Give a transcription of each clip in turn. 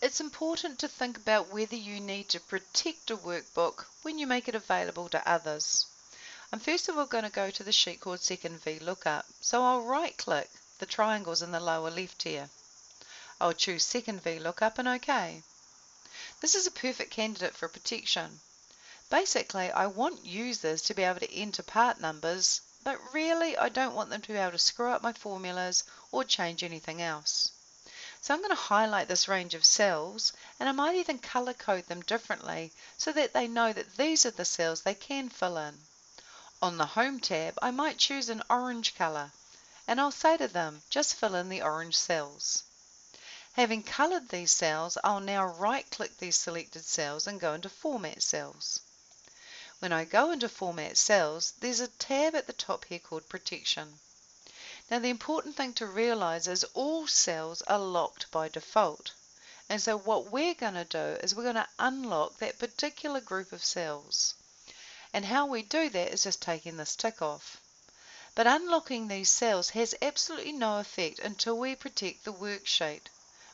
It's important to think about whether you need to protect a workbook when you make it available to others. I'm first of all going to go to the sheet called Second VLOOKUP. So I'll right click the triangles in the lower left here. I'll choose Second VLOOKUP and OK. This is a perfect candidate for protection. Basically, I want users to be able to enter part numbers, but really I don't want them to be able to screw up my formulas or change anything else. So I'm going to highlight this range of cells, and I might even color code them differently so that they know that these are the cells they can fill in. On the Home tab, I might choose an orange color, and I'll say to them, just fill in the orange cells. Having colored these cells, I'll now right-click these selected cells and go into Format Cells. When I go into Format Cells, there's a tab at the top here called Protection. Now the important thing to realize is all cells are locked by default. And so what we're going to do is we're going to unlock that particular group of cells. And how we do that is just taking this tick off. But unlocking these cells has absolutely no effect until we protect the worksheet,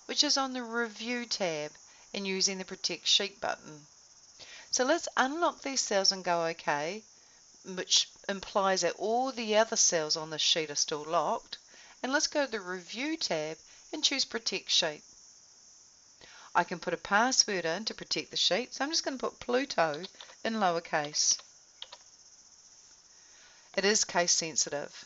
which is on the Review tab and using the Protect Sheet button. So let's unlock these cells and go OK, which implies that all the other cells on this sheet are still locked. And let's go to the Review tab and choose Protect Sheet. I can put a password in to protect the sheet, so I'm just going to put Pluto in lowercase. It is case sensitive,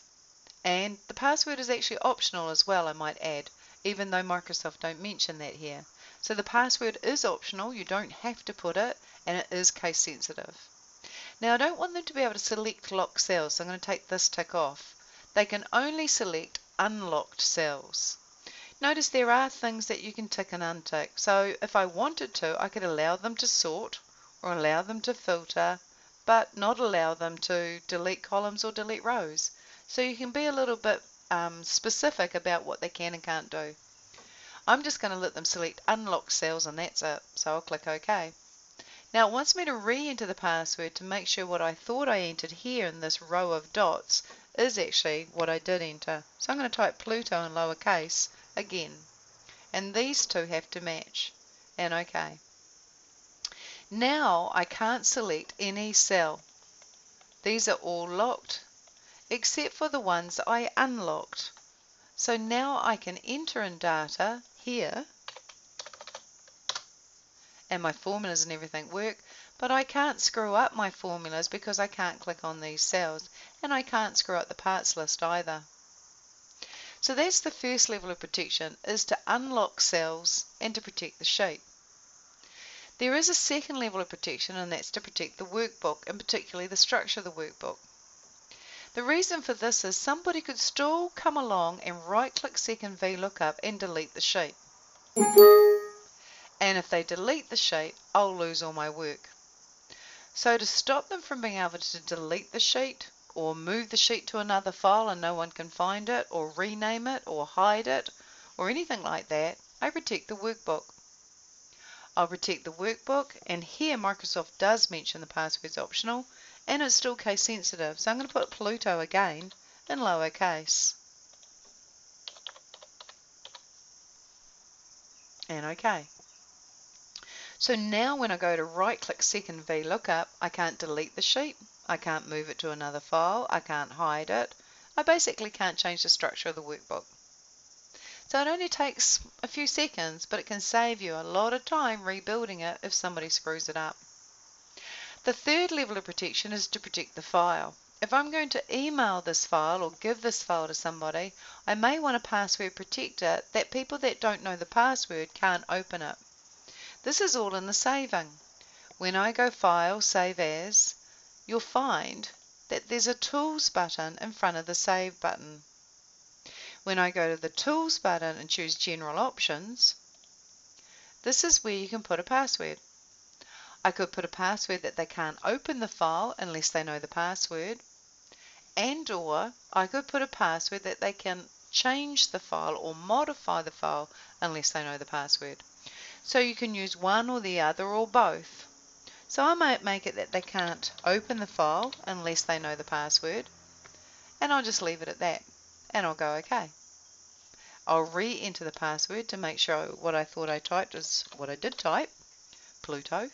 and the password is actually optional as well, I might add, even though Microsoft don't mention that here. So the password is optional, you don't have to put it, and it is case sensitive. Now I don't want them to be able to select locked cells, so I'm going to take this tick off. They can only select unlocked cells. Notice there are things that you can tick and untick, so if I wanted to, I could allow them to sort or allow them to filter, but not allow them to delete columns or delete rows. So you can be a little bit specific about what they can and can't do. I'm just going to let them select unlocked cells and that's it, so I'll click OK. Now it wants me to re-enter the password to make sure what I thought I entered here in this row of dots is actually what I did enter. So I'm going to type Pluto in lowercase again, and these two have to match, and OK. Now I can't select any cell. These are all locked except for the ones I unlocked. So now I can enter in data here and my formulas and everything work, but I can't screw up my formulas because I can't click on these cells, and I can't screw up the parts list either. So that's the first level of protection, is to unlock cells and to protect the sheet. There is a second level of protection, and that's to protect the workbook, and particularly the structure of the workbook. The reason for this is somebody could still come along and right-click Second VLOOKUP and delete the sheet. And if they delete the sheet, I'll lose all my work. So to stop them from being able to delete the sheet, or move the sheet to another file and no one can find it, or rename it, or hide it, or anything like that, I protect the workbook. I'll protect the workbook, and here Microsoft does mention the password's optional, and it's still case sensitive, so I'm going to put Pluto again in lowercase. And OK. So now when I go to right-click Second VLOOKUP, I can't delete the sheet, I can't move it to another file, I can't hide it, I basically can't change the structure of the workbook. So it only takes a few seconds, but it can save you a lot of time rebuilding it if somebody screws it up. The third level of protection is to protect the file. If I'm going to email this file or give this file to somebody, I may want to password protect it that people that don't know the password can't open it. This is all in the saving. When I go File, Save As, you'll find that there's a Tools button in front of the Save button. When I go to the Tools button and choose General Options, this is where you can put a password. I could put a password that they can't open the file unless they know the password, and or I could put a password that they can change the file or modify the file unless they know the password. So you can use one or the other or both. So I might make it that they can't open the file unless they know the password, and I'll just leave it at that, and I'll go OK. I'll re-enter the password to make sure what I thought I typed is what I did type, Pluto,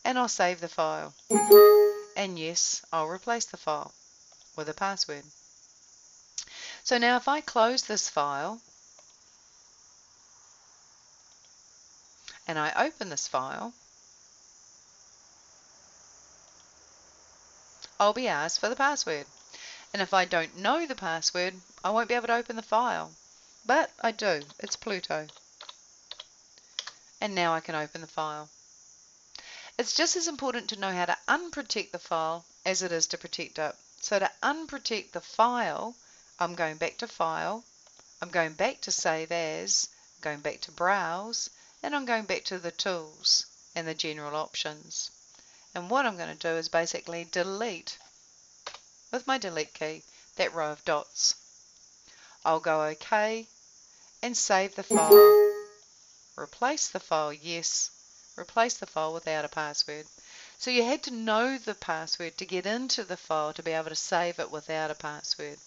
and I'll save the file. And yes, I'll replace the file with a password. So now if I close this file and I open this file, I'll be asked for the password. And if I don't know the password, I won't be able to open the file. But I do. It's Pluto. And now I can open the file. It's just as important to know how to unprotect the file as it is to protect it. So to unprotect the file, I'm going back to File, I'm going back to Save As, going back to Browse, and I'm going back to the Tools and the General Options. And what I'm going to do is basically delete, with my delete key, that row of dots. I'll go OK and save the file. Replace the file, yes. Replace the file without a password. So you had to know the password to get into the file to be able to save it without a password.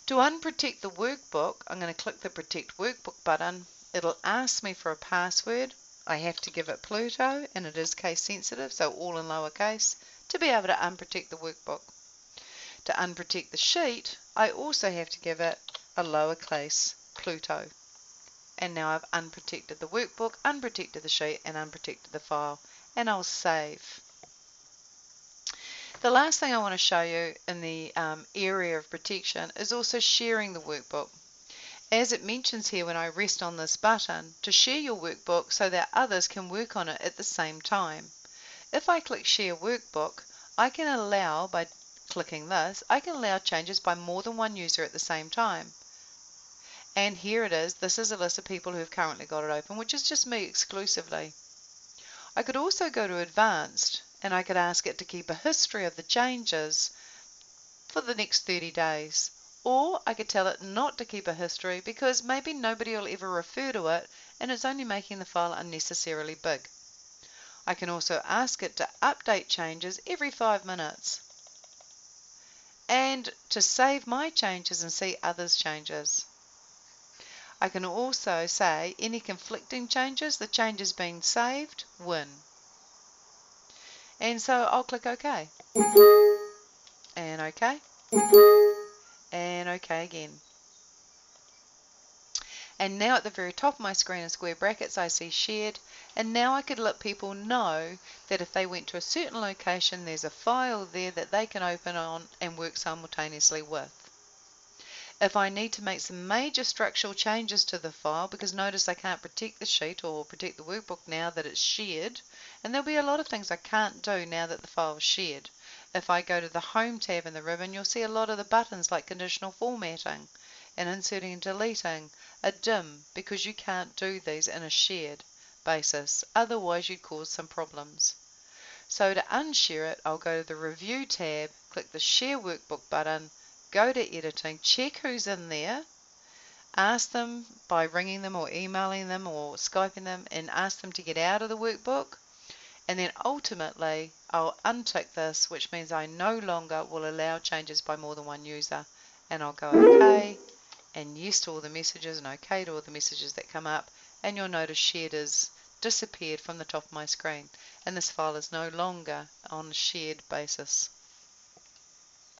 To unprotect the workbook, I'm going to click the Protect Workbook button. It'll ask me for a password. I have to give it Pluto, and it is case sensitive, so all in lowercase, to be able to unprotect the workbook. To unprotect the sheet, I also have to give it a lowercase Pluto. And now I've unprotected the workbook, unprotected the sheet, and unprotected the file. And I'll save. The last thing I want to show you in the area of protection is also sharing the workbook. As it mentions here when I rest on this button, to share your workbook so that others can work on it at the same time. If I click Share Workbook, I can allow, by clicking this, I can allow changes by more than one user at the same time. And here it is. This is a list of people who have currently got it open, which is just me exclusively. I could also go to Advanced, and I could ask it to keep a history of the changes for the next 30 days. Or I could tell it not to keep a history because maybe nobody will ever refer to it and it's only making the file unnecessarily big. I can also ask it to update changes every 5 minutes and to save my changes and see others' changes. I can also say any conflicting changes, the changes being saved, win. And so I'll click OK. And OK. And OK again. And now at the very top of my screen in square brackets I see shared, and now I could let people know that if they went to a certain location there's a file there that they can open on and work simultaneously with. If I need to make some major structural changes to the file, because notice I can't protect the sheet or protect the workbook now that it's shared, and there'll be a lot of things I can't do now that the file is shared. If I go to the Home tab in the ribbon, you'll see a lot of the buttons like conditional formatting and inserting and deleting are dim because you can't do these in a shared basis, otherwise you'd cause some problems. So to unshare it, I'll go to the Review tab, click the Share Workbook button, go to Editing, check who's in there, ask them by ringing them or emailing them or Skyping them and ask them to get out of the workbook, and then ultimately I'll untick this, which means I no longer will allow changes by more than one user, and I'll go OK and yes to all the messages and OK to all the messages that come up, and you'll notice shared has disappeared from the top of my screen and this file is no longer on a shared basis.